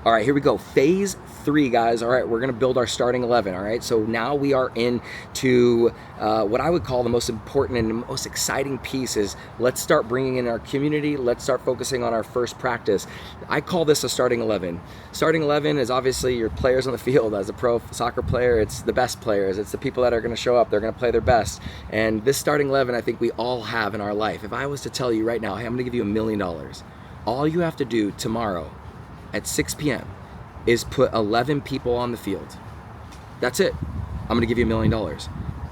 All right, here we go. Phase 3, guys. All right, we're going to build our starting 11. All right, so now we are into what I would call the most important and the most exciting piece is let's start bringing in our community. Let's start focusing on our first practice. I call this a starting 11. Starting 11 is obviously your players on the field. As a pro soccer player, it's the best players. It's the people that are going to show up. They're going to play their best. And this starting 11, I think we all have in our life. If I was to tell you right now, hey, I'm going to give you $1 million, all you have to do tomorrow at 6 p.m. is put 11 people on the field. That's it. I'm gonna give you $1 million.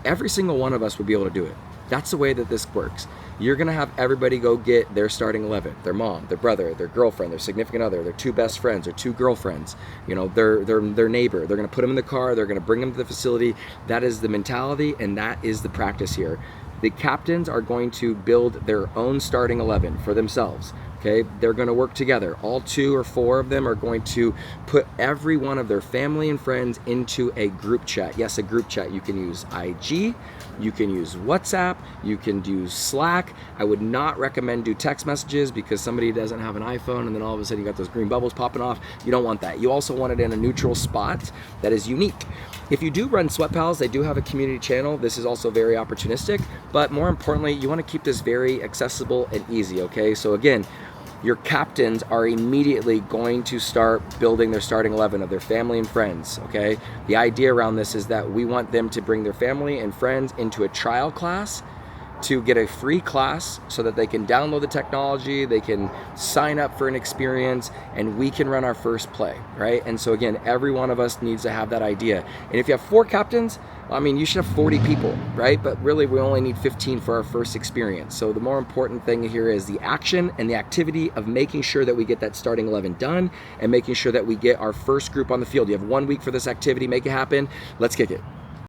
Every single one of us would be able to do it. That's the way that this works. You're gonna have everybody go get their starting 11, their mom, their brother, their girlfriend, their significant other, their 2 best friends, their 2 girlfriends, you know, their neighbor. They're gonna put them in the car, they're gonna bring them to the facility. That is the mentality and that is the practice here. The captains are going to build their own starting 11 for themselves. Okay, they're going to work together. All 2 or 4 of them are going to put every one of their family and friends into a group chat. Yes, a group chat. You can use IG, you can use WhatsApp, you can use Slack. I would not recommend do text messages because somebody doesn't have an iPhone and then all of a sudden you got those green bubbles popping off. You don't want that. You also want it in a neutral spot that is unique. If you do run Sweat Pals, they do have a community channel. This is also very opportunistic, but more importantly, you want to keep this very accessible and easy, okay? So again, your captains are immediately going to start building their starting 11 of their family and friends, okay? The idea around this is that we want them to bring their family and friends into a trial class to get a free class so that they can download the technology, they can sign up for an experience, and we can run our first play, right? And so again, every one of us needs to have that idea. And if you have 4 captains, I mean, you should have 40 people, right? But really, we only need 15 for our first experience. So the more important thing here is the action and the activity of making sure that we get that starting 11 done and making sure that we get our first group on the field. You have 1 week for this activity, make it happen. Let's kick it.